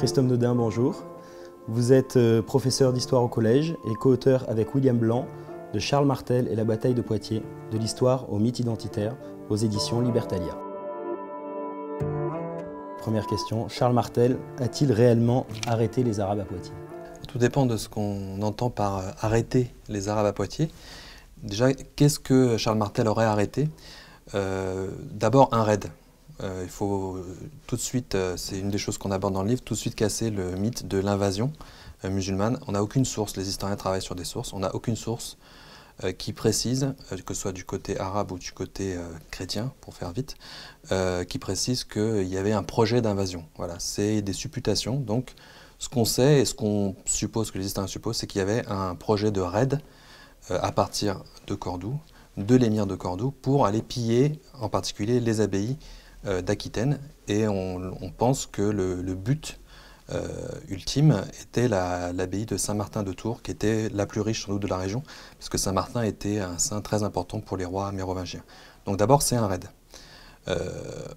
Christophe Nodin, bonjour. Vous êtes professeur d'histoire au collège et co-auteur avec William Blanc de Charles Martel et la bataille de Poitiers, de l'histoire au mythe identitaire, aux éditions Libertalia. Première question, Charles Martel a-t-il réellement arrêté les Arabes à Poitiers? Tout dépend de ce qu'on entend par arrêter les Arabes à Poitiers. Déjà, qu'est-ce que Charles Martel aurait arrêté? D'abord un raid. Il faut tout de suite, c'est une des choses qu'on aborde dans le livre, tout de suite casser le mythe de l'invasion musulmane. On n'a aucune source, les historiens travaillent sur des sources, on n'a aucune source qui précise, que ce soit du côté arabe ou du côté chrétien, pour faire vite, qui précise qu'il y avait un projet d'invasion. Voilà, c'est des supputations. Donc, ce qu'on sait et ce qu'on suppose, que les historiens supposent, c'est qu'il y avait un projet de raid à partir de Cordoue, de l'émir de Cordoue, pour aller piller en particulier les abbayes d'Aquitaine. Et on pense que le but ultime était l'abbaye de Saint-Martin de Tours, qui était la plus riche sans doute de la région, puisque Saint-Martin était un saint très important pour les rois mérovingiens. Donc d'abord c'est un raid.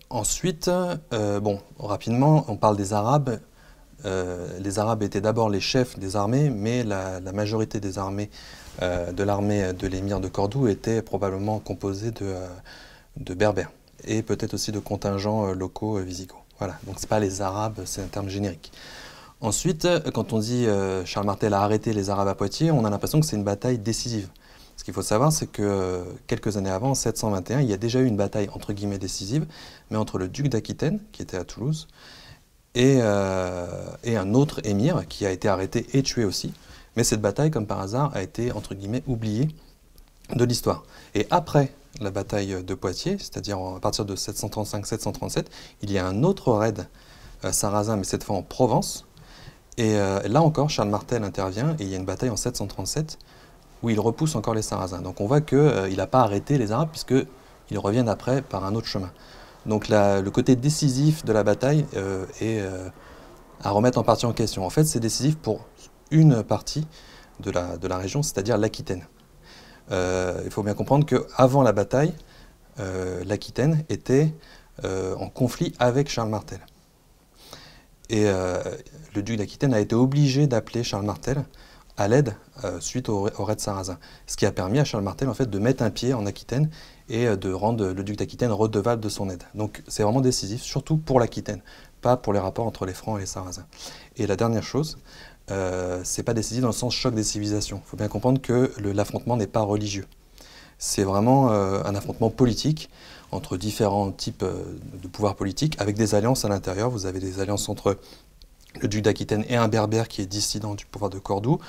Ensuite, bon, rapidement, on parle des Arabes. Les Arabes étaient d'abord les chefs des armées, mais la majorité des armées de l'armée de l'émir de Cordoue était probablement composée de Berbères et peut-être aussi de contingents locaux visigoths. Voilà, donc ce n'est pas les Arabes, c'est un terme générique. Ensuite, quand on dit Charles Martel a arrêté les Arabes à Poitiers, on a l'impression que c'est une bataille décisive. Ce qu'il faut savoir, c'est que quelques années avant, en 721, il y a déjà eu une bataille entre guillemets décisive, mais entre le duc d'Aquitaine, qui était à Toulouse, et un autre émir qui a été arrêté et tué aussi. Mais cette bataille, comme par hasard, a été entre guillemets oubliée de l'histoire. Et après la bataille de Poitiers, c'est-à-dire à partir de 735-737, il y a un autre raid sarrasin, mais cette fois en Provence. Et là encore, Charles Martel intervient et il y a une bataille en 737 où il repousse encore les Sarrasins. Donc on voit qu'il n'a pas arrêté les Arabes puisqu'ils reviennent après par un autre chemin. Donc le côté décisif de la bataille est à remettre en partie en question. En fait, c'est décisif pour une partie de la région, c'est-à-dire l'Aquitaine. Il faut bien comprendre qu'avant la bataille, l'Aquitaine était en conflit avec Charles Martel. Et le duc d'Aquitaine a été obligé d'appeler Charles Martel à l'aide suite au raid sarrasin. Ce qui a permis à Charles Martel en fait, de mettre un pied en Aquitaine et de rendre le duc d'Aquitaine redevable de son aide. Donc c'est vraiment décisif, surtout pour l'Aquitaine, pas pour les rapports entre les Francs et les Sarrasins. Et la dernière chose, c'est pas décisif dans le sens choc des civilisations. Il faut bien comprendre que l'affrontement n'est pas religieux. C'est vraiment un affrontement politique entre différents types de pouvoirs politiques avec des alliances à l'intérieur. Vous avez des alliances entre le duc d'Aquitaine et un berbère qui est dissident du pouvoir de Cordoue,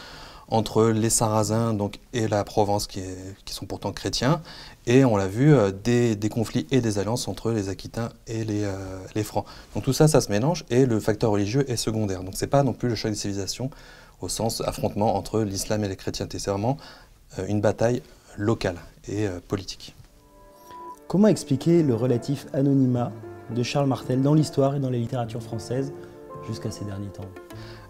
entre les Sarrasins donc, et la Provence qui sont pourtant chrétiens, et on l'a vu, des conflits et des alliances entre les Aquitains et les Francs. Donc tout ça, ça se mélange, et le facteur religieux est secondaire. Donc c'est pas non plus le choc des civilisations au sens affrontement entre l'islam et les chrétientés, c'est vraiment une bataille locale et politique. Comment expliquer le relatif anonymat de Charles Martel dans l'histoire et dans la littérature française jusqu'à ces derniers temps?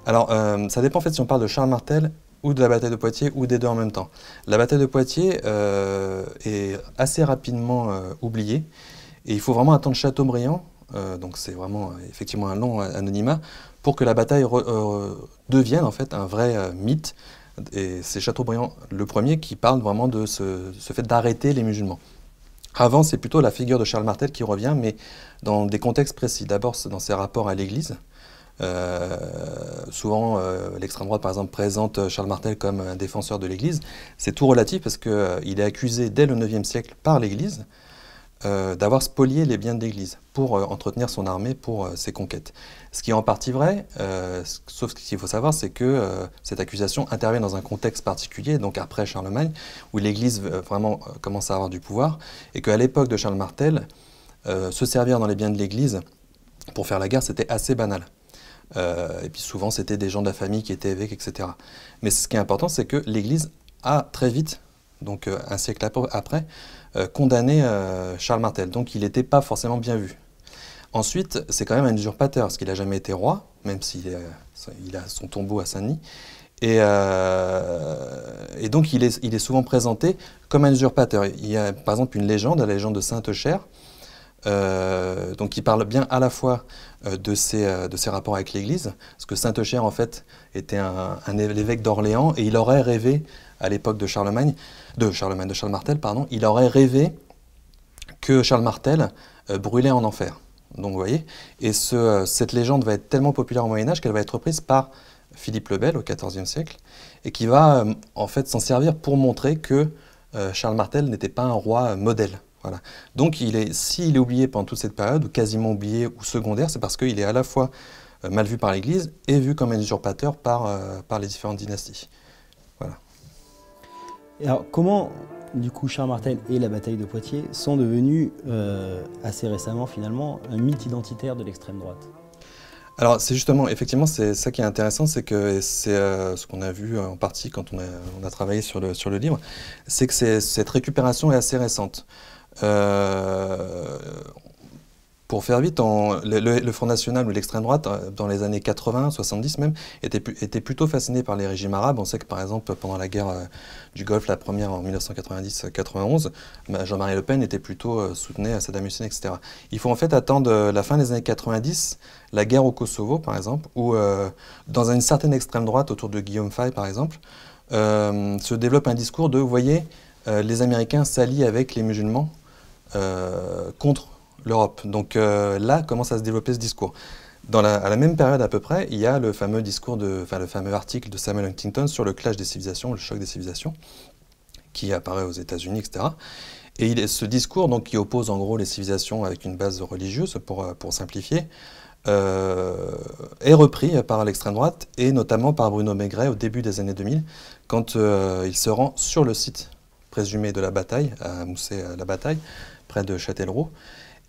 Alors, ça dépend en fait si on parle de Charles Martel ou de la bataille de Poitiers, ou des deux en même temps. La bataille de Poitiers est assez rapidement oubliée, et il faut vraiment attendre Chateaubriand, donc c'est vraiment effectivement un long anonymat, pour que la bataille devienne en fait un vrai mythe, et c'est Chateaubriand le premier qui parle vraiment de ce fait d'arrêter les musulmans. Avant, c'est plutôt la figure de Charles Martel qui revient, mais dans des contextes précis. D'abord, dans ses rapports à l'Église. Souvent, l'extrême droite, par exemple, présente Charles Martel comme un défenseur de l'Église. C'est tout relatif parce qu'il est accusé dès le IXe siècle par l'Église d'avoir spolié les biens de l'Église pour entretenir son armée pour ses conquêtes. Ce qui est en partie vrai, sauf ce qu'il faut savoir, c'est que cette accusation intervient dans un contexte particulier, donc après Charlemagne, où l'Église vraiment commence à avoir du pouvoir, et qu'à l'époque de Charles Martel, se servir dans les biens de l'Église pour faire la guerre, c'était assez banal. Et puis souvent, c'était des gens de la famille qui étaient évêques, etc. Mais ce qui est important, c'est que l'Église a très vite, donc un siècle après, condamné Charles Martel. Donc il n'était pas forcément bien vu. Ensuite, c'est quand même un usurpateur, parce qu'il n'a jamais été roi, même s'il a son tombeau à Saint-Denis. Et donc il est souvent présenté comme un usurpateur. Il y a par exemple une légende, la légende de Sainte-Chère, Donc il parle bien à la fois de ses rapports avec l'Église, parce que Saint-Eucher en fait était l'évêque d'Orléans, et il aurait rêvé à l'époque de Charles Martel, pardon, il aurait rêvé que Charles Martel brûlait en enfer. Donc vous voyez, et cette légende va être tellement populaire au Moyen-Âge qu'elle va être reprise par Philippe le Bel au XIVe siècle, et qui va en fait s'en servir pour montrer que Charles Martel n'était pas un roi modèle. Voilà. Donc s'il est oublié pendant toute cette période, ou quasiment oublié ou secondaire, c'est parce qu'il est à la fois mal vu par l'Église et vu comme un usurpateur par les différentes dynasties. Voilà. Et alors comment, du coup, Charles Martel et la bataille de Poitiers sont devenus, assez récemment finalement, un mythe identitaire de l'extrême droite? Alors c'est justement, effectivement, c'est ça qui est intéressant, c'est que c'est ce qu'on a vu en partie quand on a travaillé sur le livre, c'est que cette récupération est assez récente. Pour faire vite, le Front National ou l'extrême droite, dans les années 80, 70 même, était plutôt fasciné par les régimes arabes. On sait que par exemple, pendant la guerre du Golfe, la première en 1990-91, Jean-Marie Le Pen soutenait Saddam Hussein, etc. Il faut en fait attendre la fin des années 90, la guerre au Kosovo par exemple, où dans une certaine extrême droite, autour de Guillaume Faye par exemple, se développe un discours de, vous voyez, les Américains s'allient avec les musulmans contre l'Europe. Donc là commence à se développer ce discours. À la même période à peu près, il y a le fameux le fameux article de Samuel Huntington sur le clash des civilisations, le choc des civilisations, qui apparaît aux États-Unis, etc. Et ce discours, donc, qui oppose en gros les civilisations avec une base religieuse, pour simplifier, est repris par l'extrême droite, et notamment par Bruno Maigret au début des années 2000, quand il se rend sur le site présumé de la bataille, à Moussé-la-Bataille, près de Châtellerault,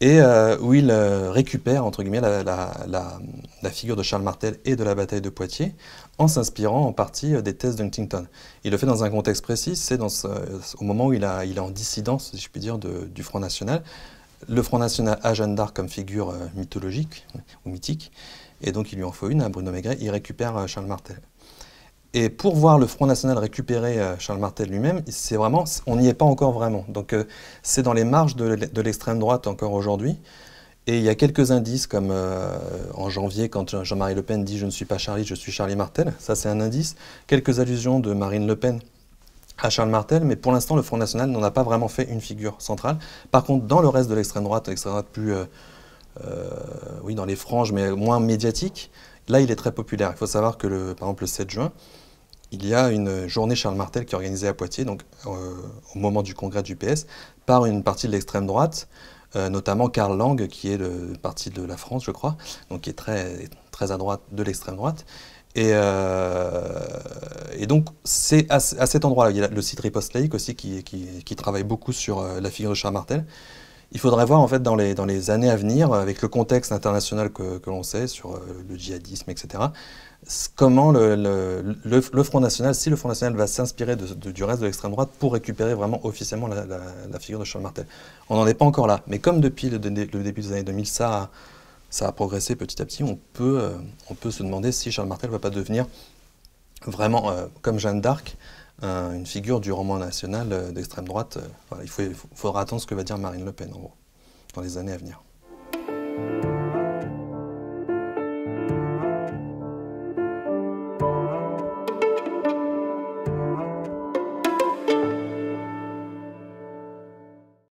et où il récupère, entre guillemets, la figure de Charles Martel et de la bataille de Poitiers, en s'inspirant en partie des thèses d'Huntington. Il le fait dans un contexte précis, c'est au moment où il est en dissidence, si je puis dire, du Front National. Le Front National a Jeanne d'Arc comme figure mythologique, ou mythique, et donc il lui en faut une, à Bruno Maigret, il récupère Charles Martel. Et pour voir le Front National récupérer Charles Martel lui-même, on n'y est pas encore vraiment. Donc c'est dans les marges de l'extrême droite encore aujourd'hui. Et il y a quelques indices, comme en janvier, quand Jean-Marie Le Pen dit « Je ne suis pas Charlie, je suis Charlie Martel ». Ça, c'est un indice. Quelques allusions de Marine Le Pen à Charles Martel, mais pour l'instant, le Front National n'en a pas vraiment fait une figure centrale. Par contre, dans le reste de l'extrême droite plus, oui, dans les franges, mais moins médiatiques, là, il est très populaire. Il faut savoir que, par exemple, le 7 juin, il y a une journée Charles Martel qui est organisée à Poitiers, donc au moment du congrès du PS, par une partie de l'extrême droite, notamment Karl Lang, qui est le parti de la France, je crois, donc qui est très, très à droite de l'extrême droite. Et donc, c'est à cet endroit-là, il y a le site Riposte Laïque aussi qui travaille beaucoup sur la figure de Charles Martel. Il faudrait voir en fait dans les années à venir, avec le contexte international que l'on sait sur le djihadisme, etc., comment le Front National, si le Front National va s'inspirer du reste de l'extrême droite pour récupérer vraiment officiellement la figure de Charles Martel. On n'en est pas encore là, mais comme depuis le début des années 2000, ça a progressé petit à petit, on peut se demander si Charles Martel ne va pas devenir vraiment, comme Jeanne d'Arc, une figure du roman national d'extrême droite. Voilà, il faudra attendre ce que va dire Marine Le Pen, en gros, dans les années à venir.